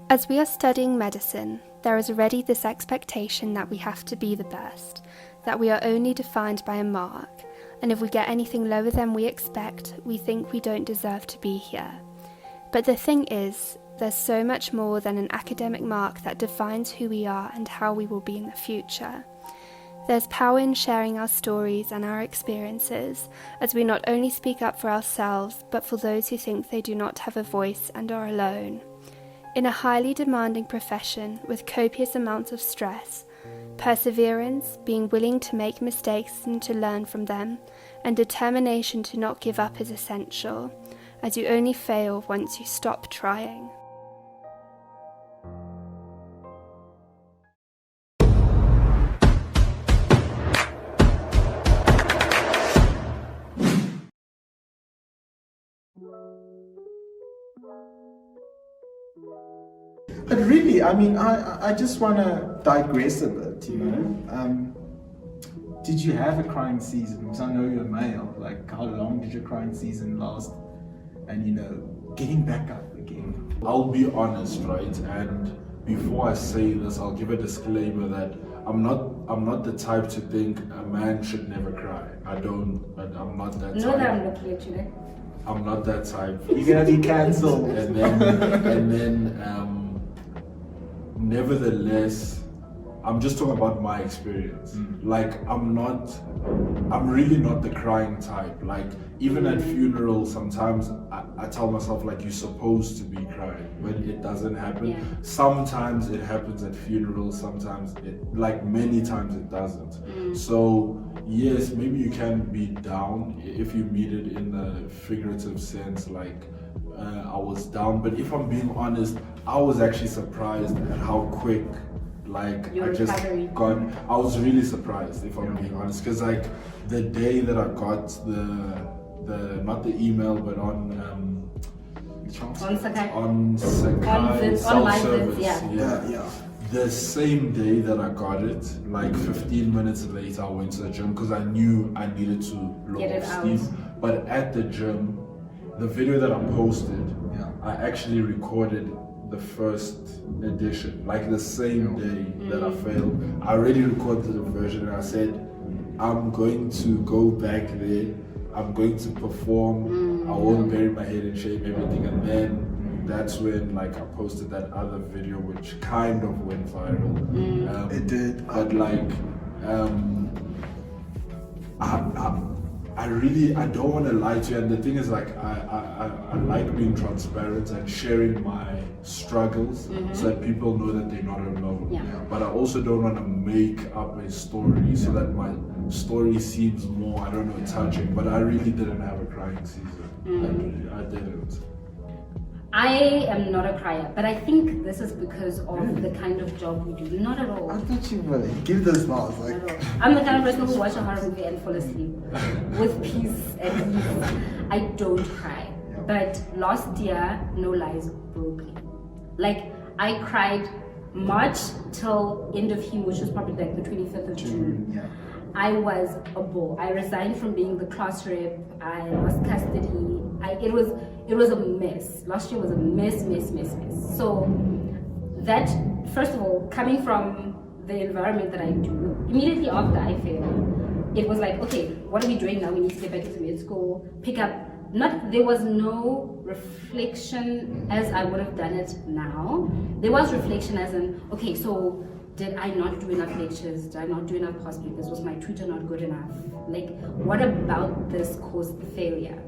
As we are studying medicine, there is already this expectation that we have to be the best, that we are only defined by a mark, and if we get anything lower than we expect, we think we don't deserve to be here. But the thing is, there's so much more than an academic mark that defines who we are and how we will be in the future. There's power in sharing our stories and our experiences, as we not only speak up for ourselves, but for those who think they do not have a voice and are alone. In a highly demanding profession with copious amounts of stress, perseverance, being willing to make mistakes and to learn from them, and determination to not give up is essential, as you only fail once you stop trying. But really, I mean, I just want to digress a bit, you know. Did you have a crying season? Because I know you're male. Like, how long did your crying season last? And, you know, getting back up again. I'll be honest, right? And before I say this, I'll give a disclaimer that I'm not the type to think a man should never cry. I'm not that type. No, that I'm looking at you. I'm not that type. You're gonna be cancelled. And then nevertheless, I'm just talking about my experience. Like, I'm really not the crying type. Like, even at funerals, sometimes I tell myself, like, you're supposed to be crying when it doesn't happen. Yeah. Sometimes it happens at funerals, sometimes many times it doesn't. So yes, maybe you can be down if you mean it in a figurative sense, like I was down, but if I'm being honest, I was actually surprised at how quick, like, your recovery. I was really surprised, if I'm being honest, because like the day that I got the not the email, but on Sakai self-service, yeah. The same day that I got it, like 15 minutes later, I went to the gym because I knew I needed to blow off steam. But at the gym, the video that I posted, I actually recorded the first edition, like the same day that I failed. I already recorded the version and I said, I'm going to go back there, I'm going to perform, I won't bury my head in shame, everything. And then that's when, like, I posted that other video which kind of went viral. It did. But like, I don't want to lie to you, and the thing is, like, I like being transparent and sharing my struggles so that people know that they're not alone. But I also don't want to make up a story so that my story seems more, I don't know, touching. But I really didn't have a crying season. I didn't. I am not a crier, but I think this is because of the kind of job we do. Not at all. I thought you were. Give those smiles. Like, I'm the kind of person who watch a horror movie and fall asleep with peace and ease. I don't cry. But last year, no lies, broke me. Like, I cried March till end of June, which was probably like the 25th of June. I was a bore. I resigned from being the class rep. I lost custody. It was a mess. Last year was a mess. So that, first of all, coming from the environment that I do, immediately after I failed, it was like, okay, what are we doing now? We need to get back into med school, pick up. There was no reflection as I would have done it now. There was reflection as in, okay, so did I not do enough lectures? Did I not do enough past papers? Was my tutor not good enough? Like, what about this caused the failure?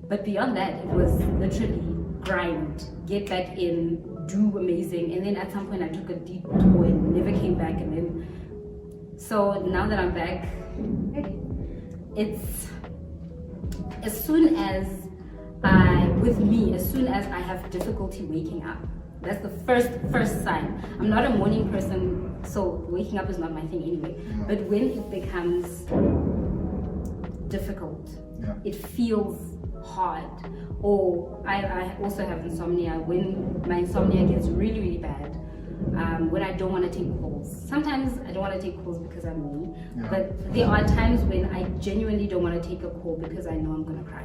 But beyond that, it was literally grind, get back in, do amazing. And then at some point I took a deep tour and never came back. And then, so now that I'm back, it's, as soon as I have difficulty waking up, that's the first sign. I'm not a morning person, so waking up is not my thing anyway. But when it becomes difficult, it feels hard. Or I also have insomnia. When my insomnia gets really, really bad, when I don't want to take calls. Sometimes I don't want to take calls because I'm me, but there are times when I genuinely don't want to take a call because I know I'm going to cry.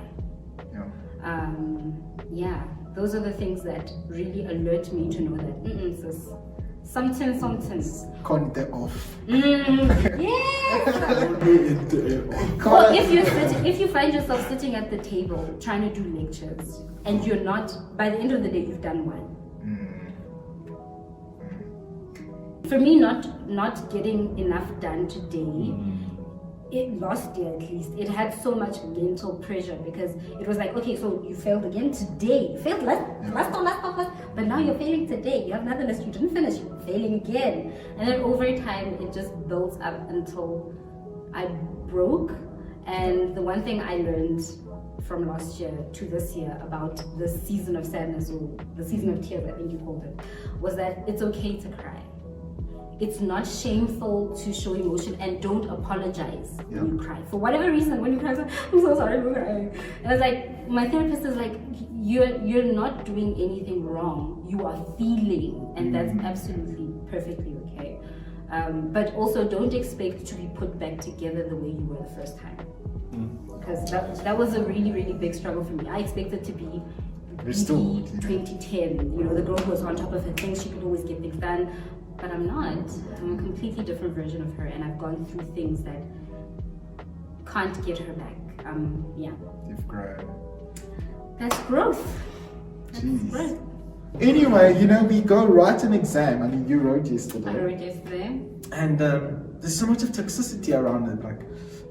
Yeah, those are the things that really alert me to know that sis, something. Conte off. Yes. Well, if you find yourself sitting at the table trying to do lectures and you're not, by the end of the day you've done one. For me, not getting enough done today, last year at least, it had so much mental pressure because it was like, okay, so you failed again today. You failed last, but now you're failing today. You have another list you didn't finish, you're failing again. And then over time, it just builds up until I broke. And the one thing I learned from last year to this year about the season of sadness, or the season of tears, I think you called it, was that it's okay to cry. It's not shameful to show emotion, and don't apologize when you cry. For whatever reason, when you cry, I'm so sorry for crying. And it's like, my therapist is like, you're not doing anything wrong. You are feeling, and that's absolutely perfectly okay. But also don't expect to be put back together the way you were the first time. Because that was a really, really big struggle for me. I expected to be Restored. 2010, the girl who was on top of her things, she could always get things done. But I'm not. I'm a completely different version of her, and I've gone through things that can't get her back. Yeah. You've grown. That's growth. Jeez. Anyway, we go write an exam. I mean, you wrote yesterday. I wrote yesterday. And there's so much of toxicity around it. Like,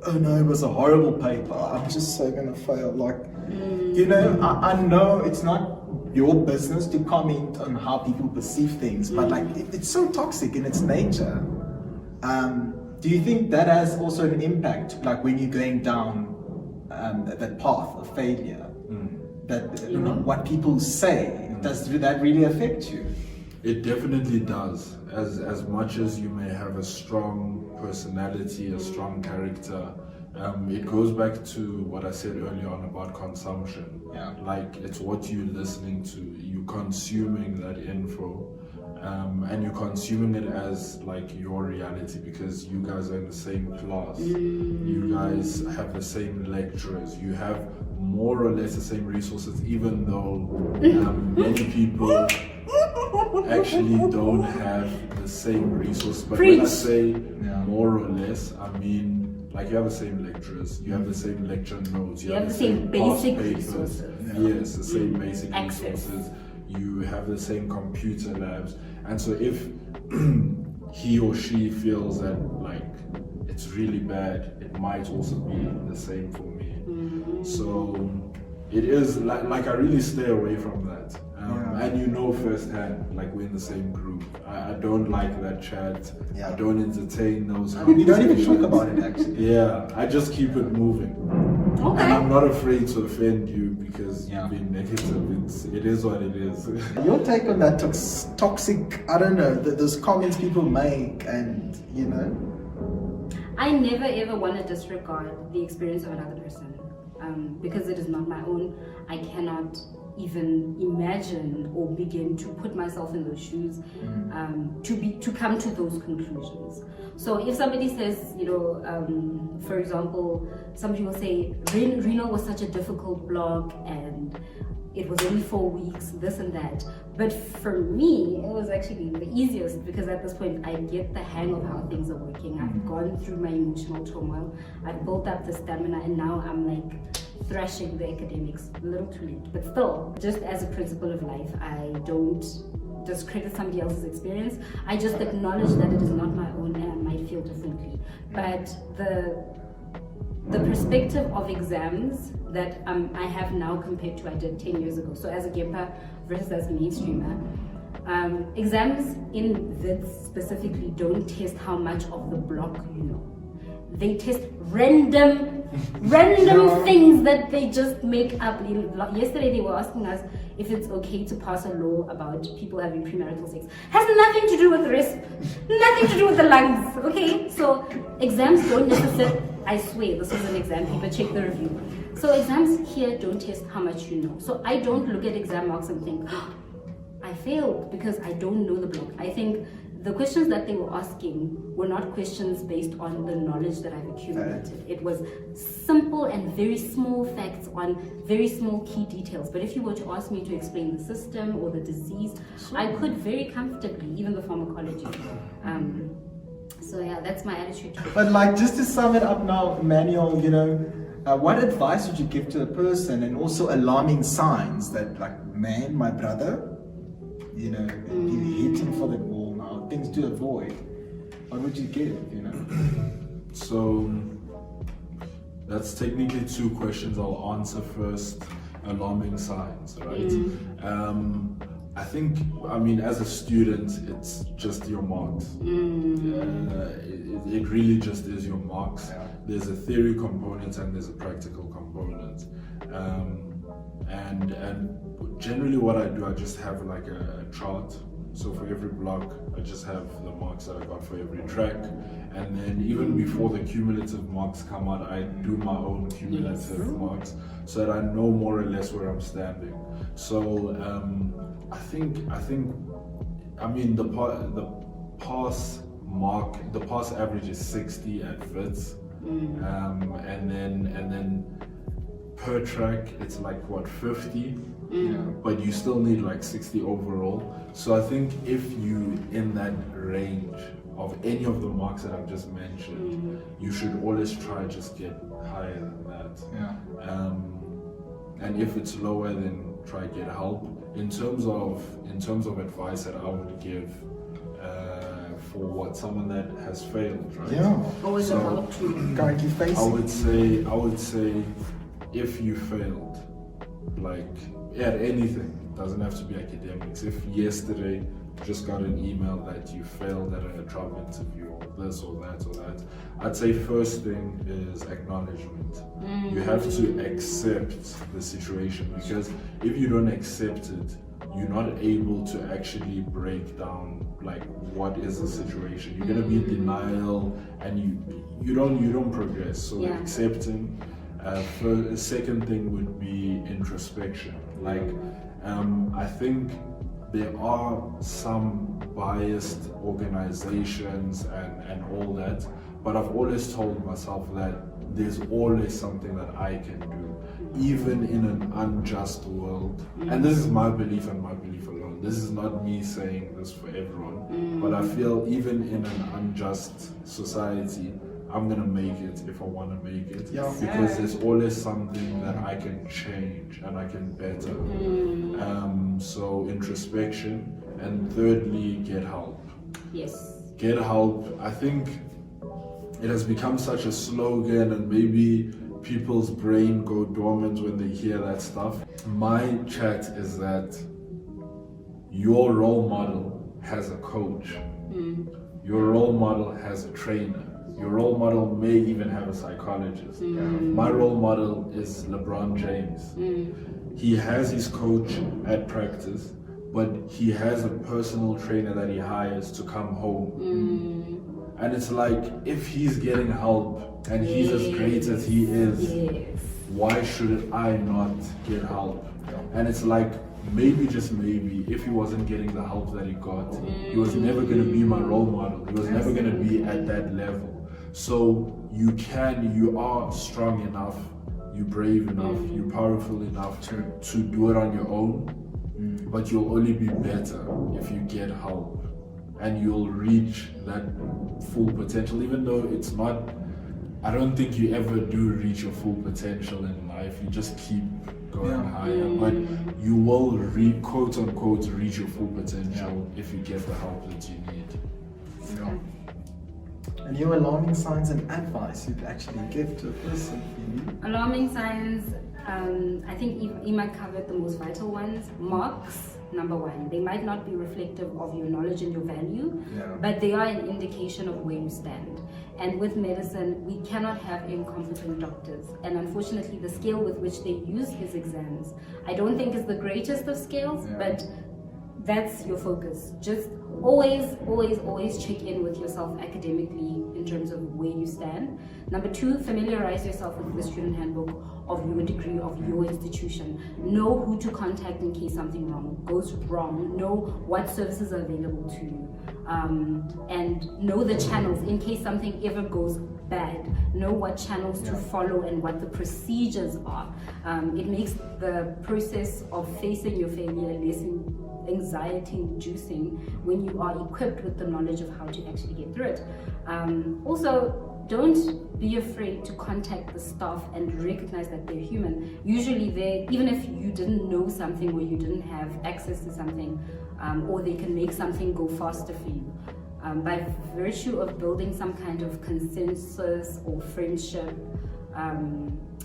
oh no, it was a horrible paper. I'm just so gonna fail. Like, I know it's not your business to comment on how people perceive things, but like it's so toxic in its nature. Do you think that has also an impact, like when you're going down that path of failure? That what people say, does that really affect you? It definitely does. As much as you may have a strong personality, a strong character, it goes back to what I said earlier on about consumption. Yeah. Like, it's what you're listening to, you consuming that info, and you're consuming it as like your reality because you guys are in the same class. You guys have the same lecturers. You have more or less the same resources, even though many people actually don't have the same resources. But when I say more or less, I mean, like, you have the same lecturers, you have the same lecture notes, you have the same basic resources. Yes, the same basic resources. You have the same computer labs. And so if he or she feels that like it's really bad, it might also be the same for me. So it is like I really stay away from that. And firsthand, like, we're in the same group. I don't like that chat. I don't entertain those. We don't even talk about it, actually. Yeah, I just keep it moving. Okay. And I'm not afraid to offend you because you've been negative. It is what it is. Your take on that toxic, I don't know, those comments people make, and I never ever want to disregard the experience of another person, because it is not my own. I cannot even imagine or begin to put myself in those shoes, to come to those conclusions. So if somebody says, for example, somebody will say, Reno was such a difficult blog and it was only 4 weeks, this and that. But for me, it was actually the easiest because at this point I get the hang of how things are working. I've gone through my emotional turmoil, I've built up the stamina, and now I'm like thrashing the academics. A little too late, but still, just as a principle of life, I don't discredit somebody else's experience. I just acknowledge that it is not my own and I might feel differently. But the perspective of exams that I have now compared to I did 10 years ago, so as a GEMPer versus as a mainstreamer, exams in Wits specifically don't test how much of the block you know. They test random things that they just make up. Yesterday they were asking us if it's okay to pass a law about people having premarital sex. Has nothing to do with the rest, nothing to do with the lungs, okay? So exams don't necessarily, I swear this is an exam paper, check the review. So exams here don't test how much you know. So I don't look at exam marks and think, I failed because I don't know the block. I think the questions that they were asking were not questions based on the knowledge that I've accumulated. It was simple and very small facts on very small key details. But if you were to ask me to explain the system or the disease, I could very comfortably, even the pharmacology. So yeah, that's my attitude. But like, just to sum it up now, Emmanuel, you know, what advice would you give to a person, and also alarming signs that, like, man, my brother, you know, you hit him for the wall now, things to avoid. What would you give, you know? So that's technically two questions. I'll answer first. Alarming signs, right? I think, I mean, as a student, it's just your marks. It really just is your marks. Yeah. There's a theory component and there's a practical component. And generally what I do, I just have like a chart. So for every block, I just have the marks that I got for every track. And then even before the cumulative marks come out, I do my own cumulative marks so that I know more or less where I'm standing. So I mean, the pass average is 60 at Wits. And then per track it's like what, 50, but you still need like 60 overall. So I think if you in that range of any of the marks that I've just mentioned, you should always try just get higher than that. And if it's lower, then try get help. In terms of advice that I would give for what someone that has failed, right? Always So, a help to Currently facing. I would say if you failed, like at anything, it doesn't have to be academics. If yesterday just got an email that you failed at a job interview or this or that or that, I'd say first thing is acknowledgement. You have to accept the situation, because if you don't accept it, you're not able to actually break down like what is the situation. You're gonna be in denial and you don't progress. So accepting. Second thing would be introspection. Like I think there are some biased organizations and all that, but I've always told myself that there's always something that I can do, even in an unjust world. And this is my belief and my belief alone. This is not me saying this for everyone, but I feel even in an unjust society, I'm gonna make it if I want to make it, because there's always something that I can change and I can better. So introspection, and thirdly, get help. Get help. I think it has become such a slogan, and maybe people's brain go dormant when they hear that stuff. My chat is that your role model has a coach, your role model has a trainer, your role model may even have a psychologist. My role model is LeBron James. He has his coach at practice, but he has a personal trainer that he hires to come home. And it's like, if he's getting help and he's as great as he is, why should I not get help? And it's like, maybe, just maybe, if he wasn't getting the help that he got, he was never going to be my role model. He was never going to be at that level. So you are strong enough, you're brave enough, you're powerful enough to do it on your own, but you'll only be better if you get help. And you'll reach that full potential, even though it's not, I don't think you ever do reach your full potential in life. You just keep going higher, but you will quote unquote reach your full potential if you get the help that you need. And your alarming signs and advice you'd actually give to a person? Alarming signs, I think Emma covered the most vital ones. Marks, number one. They might not be reflective of your knowledge and your value, but they are an indication of where you stand. And with medicine, we cannot have incompetent doctors. And unfortunately, the scale with which they use his exams, I don't think is the greatest of scales, but that's your focus. Just always check in with yourself academically in terms of where you stand. Number two, familiarize yourself with the student handbook of your degree, of your institution. Know who to contact in case something goes wrong. Know what services are available to you. and know the channels in case something ever goes bad. Know what channels to follow and what the procedures are. It makes the process of facing your failure less anxiety-inducing when you are equipped with the knowledge of how to actually get through it. Also, don't be afraid to contact the staff and recognize that they're human. Usually even if you didn't know something or you didn't have access to something, or they can make something go faster for you. By virtue of building some kind of consensus or friendship,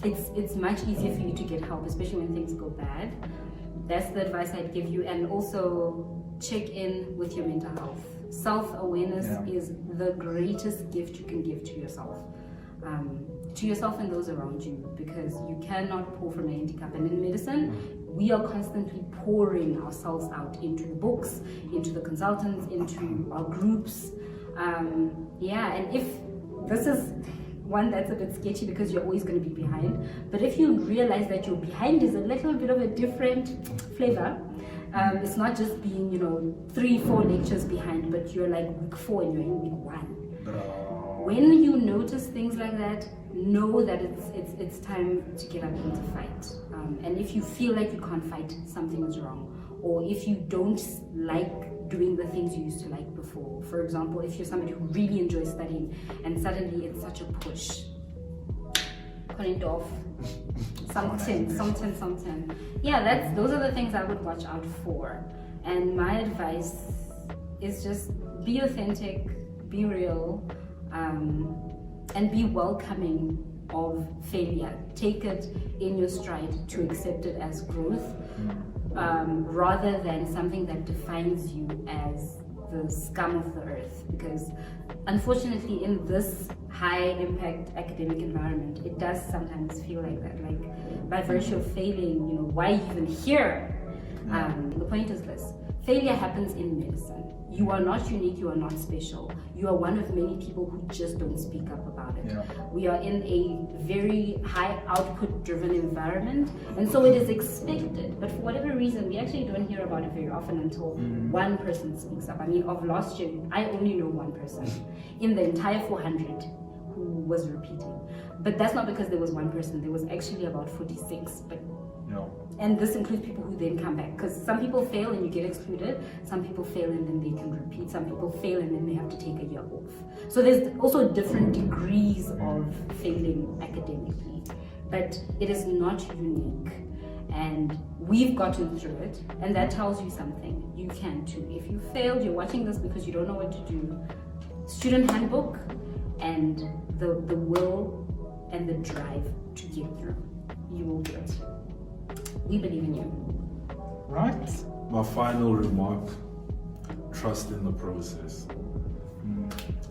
it's much easier for you to get help, especially when things go bad. That's the advice I'd give you. And also check in with your mental health. Self-awareness is the greatest gift you can give to yourself and those around you, because you cannot pour from an empty cup. And in medicine, we are constantly pouring ourselves out into the books, into the consultants, into our groups. And if this is one that's a bit sketchy because you're always going to be behind, but if you realize that your behind is a little bit of a different flavor, it's not just being 3-4 lectures behind, but you're like week 4 and you're in week 1. When you notice things like that, know that it's time to get up and to fight. And if you feel like you can't fight, something is wrong. Or if you don't like doing the things you used to like before. For example, if you're somebody who really enjoys studying and suddenly it's such a push, turn it off. Something. Yeah, those are the things I would watch out for. And my advice is just be authentic, be real, and be welcoming of failure. Take it in your stride to accept it as growth, rather than something that defines you as the scum of the earth. Because unfortunately, in this high impact academic environment, it does sometimes feel like that. Like, by virtue of failing, why are you even here? The point is this: failure happens in medicine. You are not unique, you are not special. You are one of many people who just don't speak up about it. We are in a very high output driven environment, and so it is expected. But for whatever reason, we actually don't hear about it very often until one person speaks up. I mean, of last year, I only know one person in the entire 400 who was repeating. But that's not because there was one person, there was actually about 46. And this includes people who then come back, because some people fail and you get excluded, some people fail and then they can repeat, some people fail and then they have to take a year off. So there's also different degrees of failing academically, but it is not unique, and we've gotten through it, and that tells you something. You can too. If you failed, you're watching this because you don't know what to do, student handbook and the will and the drive to get through, you will do it. We believe in you. Right. My final remark: trust in the process.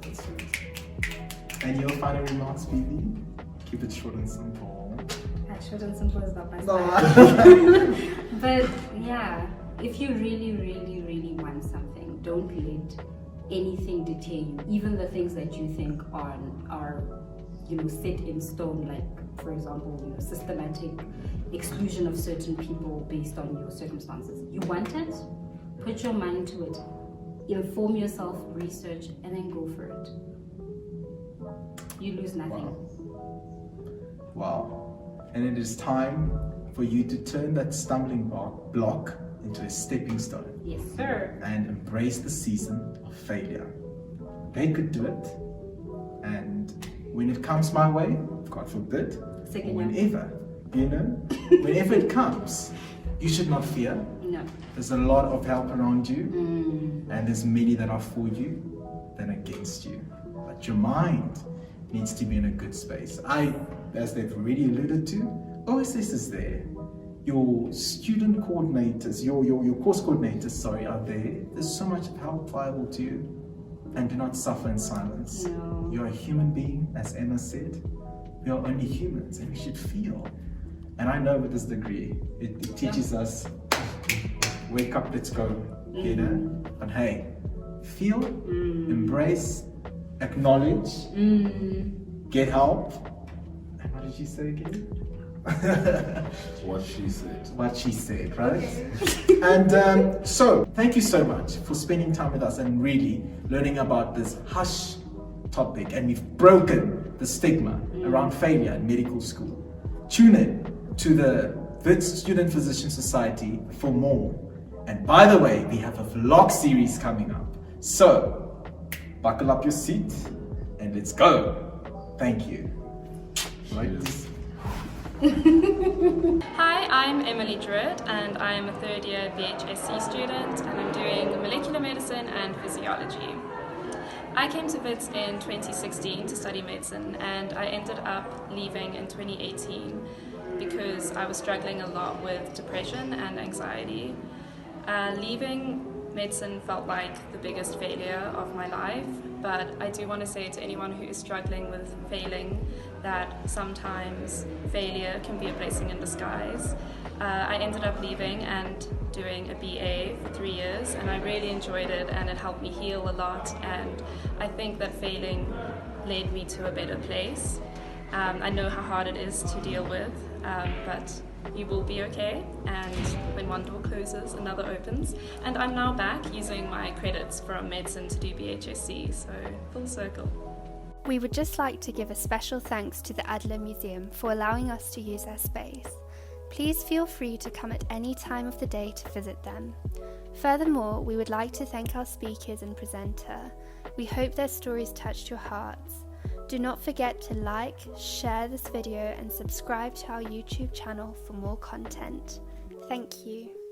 That's it. And your final remarks, Vivi? Keep it short and simple. Short and simple is not my style. But yeah, if you really, really, really want something, don't let anything deter you. Even the things that you think are set in stone, like, for example, systematic exclusion of certain people based on your circumstances. You want it, put your mind to it, inform yourself, research, and then go for it. You lose nothing. Wow. And it is time for you to turn that stumbling block into a stepping stone. Yes, sir. And embrace the season of failure. They could do it, and when it comes my way, God forbid, whenever it comes, you should not fear. No. There's a lot of help around you, and there's many that are for you than against you. But your mind needs to be in a good space. As they've already alluded to, OSS is there. Your student coordinators, your course coordinators, are there. There's so much help available to you. And do not suffer in silence. No. You're a human being, as Emma said. We are only humans, and we should feel. And I know with this degree, it teaches us, wake up, let's go, But hey, feel, embrace, acknowledge, get help. And what did you say again? What she said. What she said, right? And so, thank you so much for spending time with us and really learning about this hush topic. And we've broken the stigma around failure in medical school. Tune in to the Wits Students Physician Society for more. And by the way, we have a vlog series coming up. So, buckle up your seat and let's go. Thank you. Right. Hi, I'm Emily Druitt and I'm a third year BHSC student and I'm doing molecular medicine and physiology. I came to Wits in 2016 to study medicine and I ended up leaving in 2018 because I was struggling a lot with depression and anxiety. Leaving medicine felt like the biggest failure of my life, but I do want to say to anyone who is struggling with failing that sometimes failure can be a blessing in disguise. I ended up leaving and doing a BA for 3 years and I really enjoyed it and it helped me heal a lot, and I think that failing led me to a better place. I know how hard it is to deal with, but you will be okay, and when one door closes, another opens. And I'm now back using my credits from medicine to do BHSC, so full circle. We would just like to give a special thanks to the Adler Museum for allowing us to use their space. Please feel free to come at any time of the day to visit them. Furthermore, we would like to thank our speakers and presenter. We hope their stories touched your hearts. Do not forget to like, share this video and subscribe to our YouTube channel for more content. Thank you.